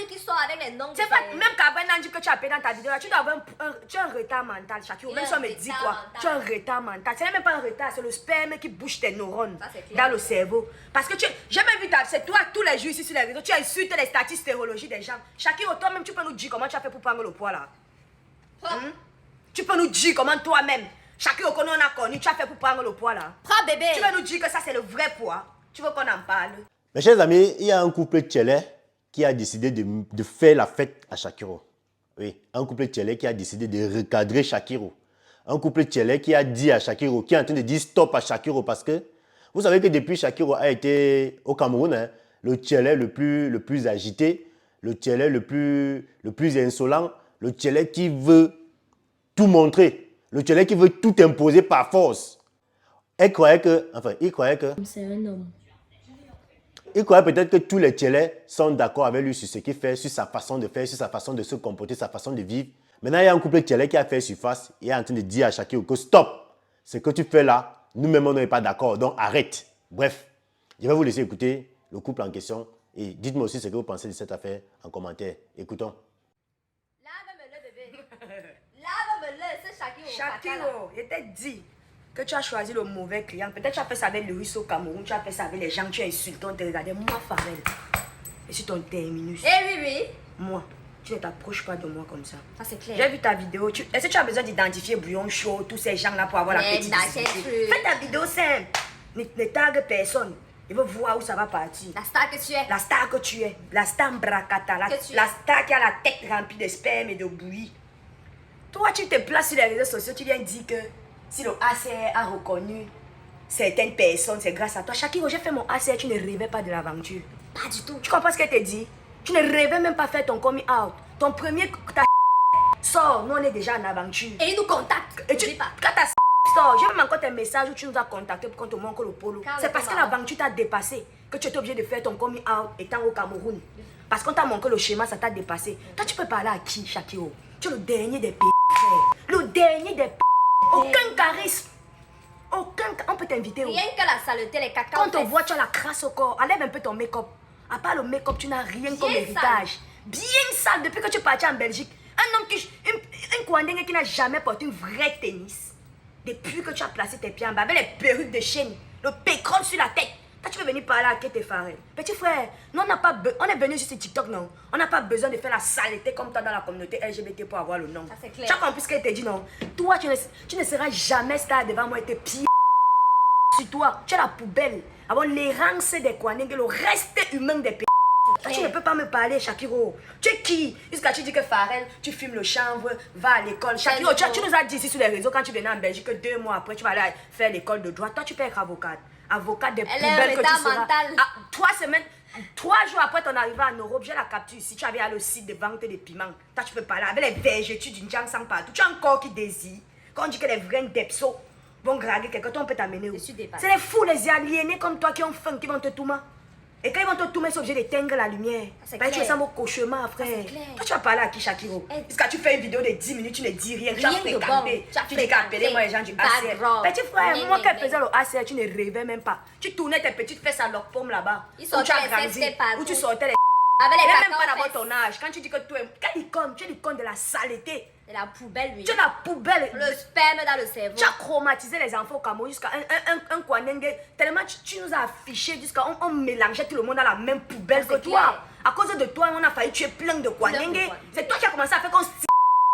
qui sort avec les noms. C'est pas, même quand dit que tu as payé dans ta vidéo, tu dois avoir un retard mental, Shakiro. Même si on me dit quoi, tu as un retard mental. Ce n'est même pas un retard, c'est le sperme qui bouge tes neurones dans le cerveau. Parce que j'ai même vu, c'est toi tous les jours ici sur les réseaux, tu insultes les statistiques stérologiques des gens. Shakiro, toi-même, tu peux nous dire comment tu as fait pour prendre le poids là. Tu peux nous dire comment toi-même, Shakiro, qu'on a connu, tu as fait pour prendre le poids là. Prends bébé. Tu veux nous dire que ça c'est le vrai poids. Tu veux qu'on en parle? Mes chers amis, il y a un couple tchélé qui a décidé de faire la fête à Shakiro. Oui, un couple tchélé qui a décidé de recadrer Shakiro. Un couple tchélé qui a dit à Shakiro, qui est en train de dire stop à Shakiro parce que vous savez que depuis Shakiro a été au Cameroun, hein, le tchélé le plus agité, le tchélé le plus insolent, le tchélé qui veut tout montrer, le tchélé qui veut tout imposer par force. Il croyait que... C'est un homme. Il croyait peut-être que tous les tchélés sont d'accord avec lui sur ce qu'il fait, sur sa façon de faire, sur sa façon de se comporter, sa façon de vivre. Maintenant, il y a un couple tchélé qui a fait surface et est en train de dire à Shakiro que stop, ce que tu fais là, nous-mêmes on n'est pas d'accord, donc arrête. Bref, je vais vous laisser écouter le couple en question et dites-moi aussi ce que vous pensez de cette affaire en commentaire. Écoutons. Lave-le bébé. Lave-le, c'est Shakiro. Shakiro, je t'ai dit que tu as choisi le mauvais client. Peut-être tu as fait ça avec le russe au Cameroun, tu as fait ça avec les gens, tu as insulté, on te regardait. Moi, Farel, je suis ton terminus. Eh oui. Moi, tu ne t'approches pas de moi comme ça. Ça c'est clair. J'ai vu ta vidéo. Est-ce que tu as besoin d'identifier Bouillon Chaud, tous ces gens-là pour avoir la petite visibilité? Fais ta vidéo simple. Ne tague personne. Il veut voir où ça va partir. La star que tu es. La star que tu es. La star bracata. La star qui a la tête remplie de sperme et de bouillie. Toi, tu te places sur les réseaux sociaux, tu viens dire que si le ACR a reconnu certaines personnes, c'est grâce à toi. Shakiro, j'ai fait mon ACR, tu ne rêvais pas de l'aventure. Pas du tout. Tu comprends ce qu'elle te dit? Tu ne rêvais même pas faire ton coming out. Ton premier, ta sort, nous on est déjà en aventure. Et il nous contacte. Et tu, quand ta sort, j'ai même encore tes messages où tu nous as contacté pour qu'on te montre le polo. C'est parce que l'aventure t'a dépassé que tu étais obligé de faire ton coming out étant au Cameroun. Parce qu'on t'a montré le schéma, ça t'a dépassé. Toi, tu peux parler à qui, Shakiro? Tu es le dernier des p***, frère. Le dernier des p***. Aucun charisme. On peut t'inviter où? Rien que la saleté, les caca. Quand on te voit, tu as la crasse au corps. Enlève un peu ton make-up. À part le make-up, tu n'as rien comme héritage. Bien sale depuis que tu es parti en Belgique. Un homme un Kouandeng qui n'a jamais porté une vraie tennis. Depuis que tu as placé tes pieds en bas, avec les perruques de chêne, le pécron sur la tête. Toi, tu veux venir parler à Kete Farel. Petit frère, nous, on est venu sur TikTok, non? On n'a pas besoin de faire la saleté comme toi dans la communauté LGBT pour avoir le nom. Ça, c'est clair. Tu as compris ce qu'elle te dit, non? Toi, tu ne seras jamais star devant moi et tes pieds sur toi. Tu es la poubelle. Avant l'errance des Kouandeng, le reste humain des pays. Tu ne peux pas me parler, Shakiro. Tu es qui? Jusqu'à tu dis que Farel, tu fumes le chanvre, va à l'école. Shakiro, tu nous as dit ici sur les réseaux quand tu venais en Belgique que 2 mois après, tu vas aller faire l'école de droit. Toi, tu peux être avocate. Avocate des poubelles que tu seras. Ah, 3 semaines, 3 jours après ton arrivée en Europe, j'ai la capture ici. Tu avais à le site de vente des piments. Toi, tu peux parler avec les vergetures d'une jang sans partout. Tu as un corps qui désire. Quand on dit que les vrais depsos vont draguer quelqu'un, on peut t'amener où? C'est les fous, les aliénés comme toi qui ont faim, qui vont te tourmer. Et quand ils vont te tourner, ils sont obligés d'éteindre la lumière. Ben, tu es ça mon cauchemar, frère. Toi, tu vas parler à qui, Shakiro? Parce que tu fais une vidéo de 10 minutes, tu ne dis rien. Tu as fréquenté. Tu dis qu'appeler moi les gens du ACR. Petit frère, moi qui faisais le ACR, tu ne rêvais même pas. Tu tournais tes petites fesses à leur pomme là-bas. Où tu as grandi. Où tu sortais les... Il n'est même pas d'abord ton âge. Quand tu dis que tu es... Quelle icône? Tu es l'icône de la saleté. C'est la poubelle, lui. Tu es la poubelle. Le sperme dans le cerveau. Tu as chromatisé les enfants au Cameroun jusqu'à un Kouandeng. Tellement tu nous as affiché jusqu'à... On mélangeait tout le monde dans la même poubelle que toi. À cause de toi, on a failli tuer plein de Kouandeng. C'est toi qui as commencé à faire qu'on se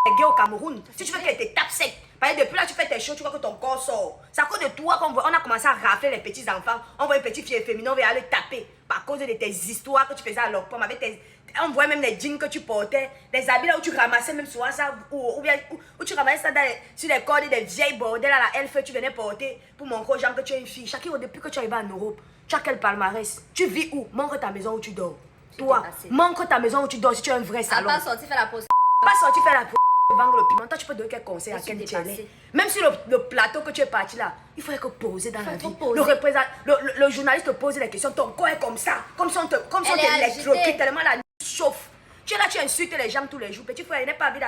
les gars au Cameroun. Si tu veux qu'elle te tape sec. Parce que depuis là, tu fais tes choses, tu vois que ton corps sort. C'est à cause de toi qu'on a commencé à rafler les petits enfants. On voit une petite fille féminine, on va aller taper. Par cause de tes histoires que tu faisais à leur pomme. On voit même les jeans que tu portais. Les habits là où tu ramassais même souvent ça. Ou tu ramassais ça sur les cordes des vieilles bordels à la elfe tu venais porter. Pour montrer aux gens que tu es une fille. Shakiro, depuis que tu es arrivé en Europe, tu as quel palmarès? Tu vis où? Montre ta maison où tu dors. Toi, montre ta maison où tu dors si tu es un vrai salon. Pas sorti faire la pause. Pas sorti faire la pause. Vendre le piment, toi tu peux donner quel conseil à quel télé? Même sur le plateau que tu es parti là, il faudrait que poser dans la vie. Le journaliste te pose des questions, ton corps est comme ça, comme si on t'électrocute tellement la nuit chauffe. Tu es là, tu insultes les gens tous les jours. Petit frère, il n'est pas envie de...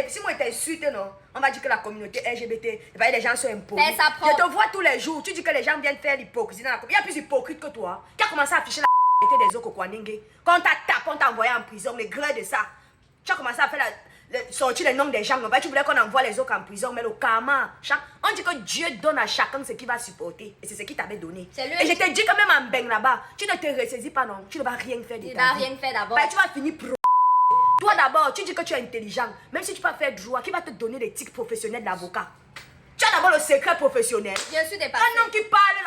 Si moi je t'insulte, non, on va dire que la communauté LGBT, les gens sont impolis. Je te vois tous les jours, tu dis que les gens viennent faire l'hypocrisie dans la communauté. Il y a plus hypocrite que toi. Qui a commencé à afficher la des autres Kwanenge. Quand on t'a tapé, on t'a envoyé en prison, le gré de ça. Tu as commencé à faire sortir les noms des gens. Tu voulais qu'on envoie les autres en prison, mais le karma. On dit que Dieu donne à chacun ce qu'il va supporter. Et c'est ce qu'il t'avait donné. Et je te dis que même en Beng là-bas, tu ne te ressaisis pas, non. Tu ne vas rien faire de ta vie. Tu ne vas rien faire d'abord. Tu vas finir pro. Toi d'abord, tu dis que tu es intelligent. Même si tu vas faire droit, qui va te donner des tics professionnels d'avocat? Tu as d'abord le secret professionnel. Je suis dépassée. Un homme qui parle,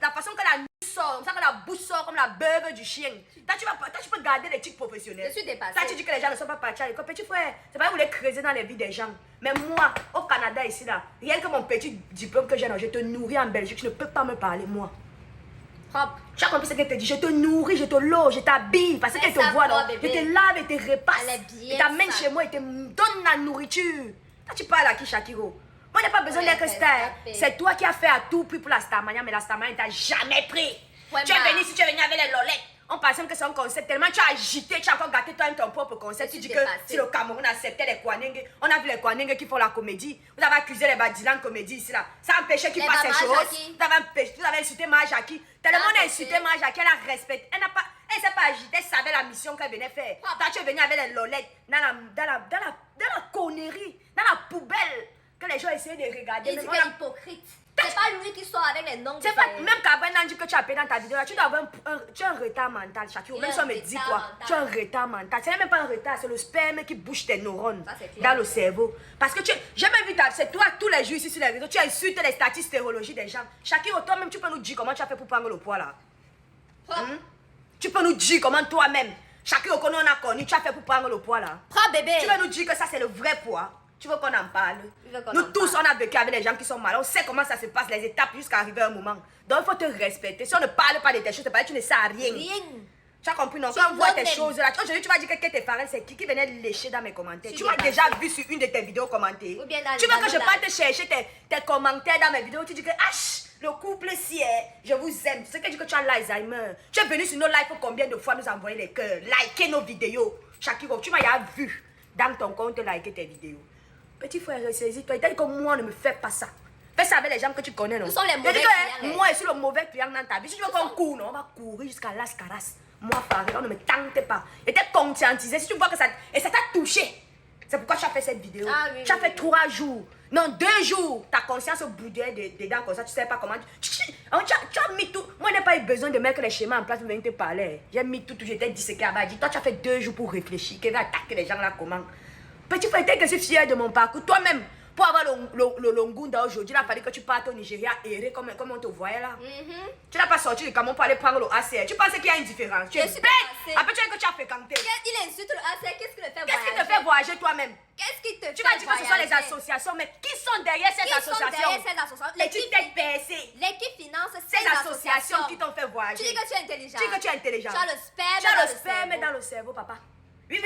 la façon que la nuit sort, comme ça que la bouche sort comme la beuve du chien. Toi, tu peux garder les tics professionnels. Je suis dépassée. Toi, tu dis que les gens ne sont pas partis à l'école. Petit frère, c'est pas que vous voulez creuser dans les vies des gens. Mais moi, au Canada, ici, là, rien que mon petit diplôme que j'ai, je te nourris en Belgique, tu ne peux pas me parler, moi. Propre. Tu as compris ce qu'elle te dit? Je te nourris, je te loge, je t'habille. Parce qu'elle te voit, non? Je te lave et te repasse. Elle est bien. Et t'amène chez moi et te donne la nourriture. Toi, tu parles à qui, Shakiro? Moi, je n'ai pas besoin d'être star. C'est toi qui as fait à tout prix pour la Starmania, mais la Starmania ne t'a jamais pris. Ouais, tu es venu, si tu es venu avec les lolettes, on pensait que c'est un concept. Tellement tu as agité, tu as encore gâté toi-même ton propre concept. Tu dis que si le Cameroun acceptait les Kwanenge, on a vu les Kwanenge qui font la comédie. Vous avez accusé les Badilan de comédie ici là. Ça empêchait qu'ils fassent ces choses. Vous avez insulté Majaki. Tellement on a insulté Majaki, elle a respecté. Elle ne s'est pas agitée, elle savait la mission qu'elle venait faire. Toi, tu es venu avec les lolettes dans la connerie, dans la poubelle. Que les gens essaient de regarder. Il dit qu'il est hypocrite. C'est pas lui qui sort avec les noms. C'est pas même Kabana dit que tu as payé dans ta vidéo. Tu dois avoir tu as un retard mental, Shakiro. Même si on me dit quoi, tu as un retard mental. C'est même pas un retard, c'est le sperme qui bouge tes neurones dans le cerveau. Parce que j'ai même vu, c'est toi tous les jours ici sur les réseaux, tu insultes les statistiques stérologie des gens. Shakiro, toi-même, tu peux nous dire comment tu as fait pour prendre le poids là. Tu peux nous dire comment toi-même, Shakiro, qu'on a connu, tu as fait pour prendre le poids là. Prends bébé. Tu veux nous dire que ça c'est le vrai poids? Tu veux qu'on en parle? Nous tous, on a vécu avec les gens qui sont malades. On sait comment ça se passe, les étapes jusqu'à arriver à un moment. Donc, il faut te respecter. Si on ne parle pas de tes choses, tu ne sais rien. Rien. Tu as compris, non? Quand on voit tes choses là, aujourd'hui, tu vas dire que tes parents, c'est qui venait lécher dans mes commentaires. Tu m'as déjà vu sur une de tes vidéos commentées. Tu veux que je parte chercher tes commentaires dans mes vidéos? Tu dis que, le couple si je vous aime. C'est que tu dis que tu as l'Alzheimer. Tu es venu sur nos lives pour combien de fois nous envoyer les cœurs, liker nos vidéos. Shakiro, tu m'as vu dans ton compte liker tes vidéos. Petit frère, ressaisis-toi. Il t'a dit que moi, ne me fais pas ça. Fais ça avec les gens que tu connais, non? Nous sommes les mauvais clients. Moi, je suis le mauvais client dans ta vie. Si tu veux qu'on court, non, on va courir jusqu'à Las Caras. Moi, Farid, on ne me tente pas. Et t'es conscientisé. Si tu vois que ça... Et ça t'a touché. C'est pourquoi tu as fait cette vidéo. Tu as fait 3 jours. Non, 2 jours. Ta conscience boudait dedans comme ça. Tu ne sais pas comment... Tu as mis tout. Moi, je n'ai pas eu besoin de mettre les schémas en place pour venir te parler. J'ai mis tout. J'étais disséqué à Badi. Toi, tu as fait 2 jours pour réfléchir. Qui va attaquer les gens là comment? Petit frère, que je suis fier de mon parcours. Toi-même, pour avoir le Longunda aujourd'hui, il a fallu que tu partes au Nigeria errer comme on te voyait là. Tu n'as pas sorti du Cameroun pour aller prendre le ACR. Tu pensais qu'il y a une différence. Tu es bête. Après, tu sais que tu as fréquenté. Il insulte le ACR. Qu'est-ce qui le fait voyager? Qu'est-ce qui te fait voyager toi-même? Qu'est-ce qui te fait voyager? Tu vas dire que ce sont les associations, mais qui sont derrière ces associations? L'équipe PSC. L'équipe finance ces associations qui t'ont fait voyager. Tu dis que tu es intelligent. Tu dis que tu es intelligent. Tu as le sperme dans le cerveau, papa. Oui.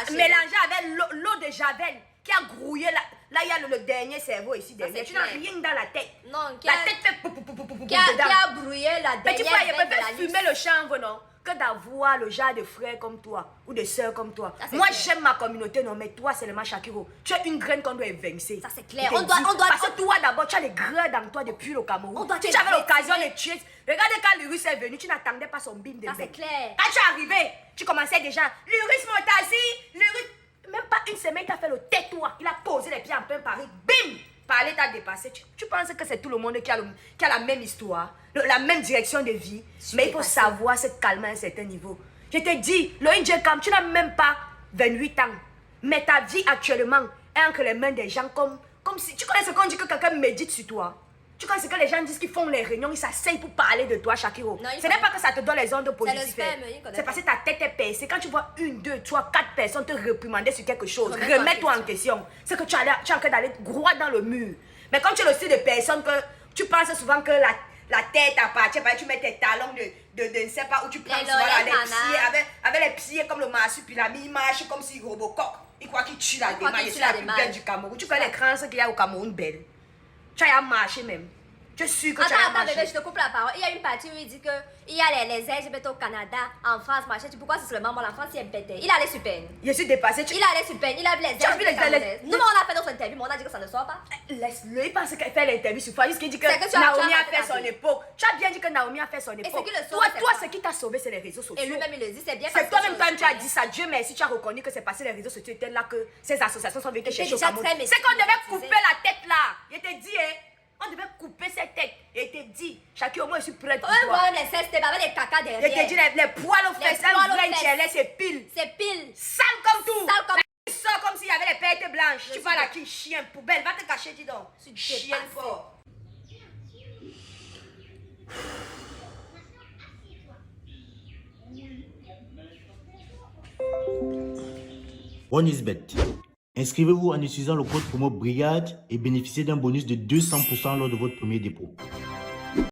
Mélangé avec l'eau de Javel qui a grouillé là. Là, il y a le dernier cerveau ici derrière. Tu n'as rien dans la tête. Non, la tête fait qui a brouillé la dernière. Mais tu vois, il peut faire fumer le chanvre, non? Que d'avoir le genre de frère comme toi ou de soeur comme toi. Moi, j'aime ma communauté, non, mais toi, seulement Shakiro. Tu es une graine qu'on doit évincer. Ça, c'est clair. Parce que toi, d'abord, tu as les grains dans toi depuis le Cameroun. Tu avais l'occasion de tuer. Regardez quand l'Urus est venu, tu n'attendais pas son bim de Ça, c'est clair. Quand tu es arrivé, tu commençais déjà. L'Urus Montazi, l'Urus. Même pas une semaine, il t'a fait le tais-toi. Il a posé les pieds en plein Paris. Bim! Parler t'a dépassé. Tu penses que c'est tout le monde qui a la même histoire, la même direction de vie. Mais il faut savoir se calmer à un certain niveau. Je te dis, le Indjekam, tu n'as même pas 28 ans. Mais ta vie actuellement est entre les mains des gens comme si... Tu connais ce qu'on dit que quelqu'un médite sur toi? Tu connais ce que les gens disent qu'ils font les réunions, ils s'asseyent pour parler de toi, Shakiro. Ce n'est pas que ça te donne les ondes positives. C'est parce que ta tête est percée. Quand tu vois 1, 2, 3, 4 personnes te réprimander sur quelque chose, remets-toi en question. C'est que tu es en train d'aller droit dans le mur. Mais comme tu es le style de personne que tu penses souvent que la tête appartient, tu mets tes talons de ne sais pas où tu prends souvent les pieds, avec les pieds comme le marsupilami, il marche comme si Robocop. Il croit qu'il tue la démarche. C'est la plus belle du Cameroun. Tu connais les crans qu'il y a au Cameroun belle. Tu as marché même. Tu es sûr que tu as Attends, marché? bébé, je te coupe la parole. Il y a une partie où il dit que il y a les LGBT au Canada, en France, machin. Pourquoi c'est seulement moi, la France, il est bête. Il allait sur peine. Je suis dépassé. Il allait sur peine. Il a vu les Tu as vu les- Camerounaises. Nous, on a fait notre interview, mais on a dit que ça ne sort pas. Laisse-le, il pense qu'elle fait l'interview sur Facebook. Il dit que C'est que tu as- Naomi tu as a fait raté son ta vie. époque. Tu as bien dit que Naomi a fait son époque. qui le sauve, Toi, c'est toi, quoi? ce qui t'a sauvé, c'est les réseaux sociaux. Et lui-même, il le dit, c'est bien. C'est toi-même, toi-même, tu as dit ça. Dieu merci, tu as reconnu que c'est passé les réseaux sociaux étaient là que ces associations sont venues te Et chercher c'est au déjà Cameroun. très C'est qu'on devait médiatisé. couper la tête là. Il te dit, hein. On devait couper cette tête. Et il te dit, Shakira, moi je suis prête pour On toi. voit les cestes avec les caca Il te derrière. dit, les poils aux Les fesses, poils aux un vrai fesses. tchelé, c'est pile. C'est pile. Sale comme tout. Sale comme- Tu sors comme s'il y avait les paillettes blanches. Tu suis parles à qui? Chien, poubelle. Va te cacher, dis donc. suis Chien dépassée. fort. OneXBet. Inscrivez-vous en utilisant le code promo BRIGADE et bénéficiez d'un bonus de 200% lors de votre premier dépôt.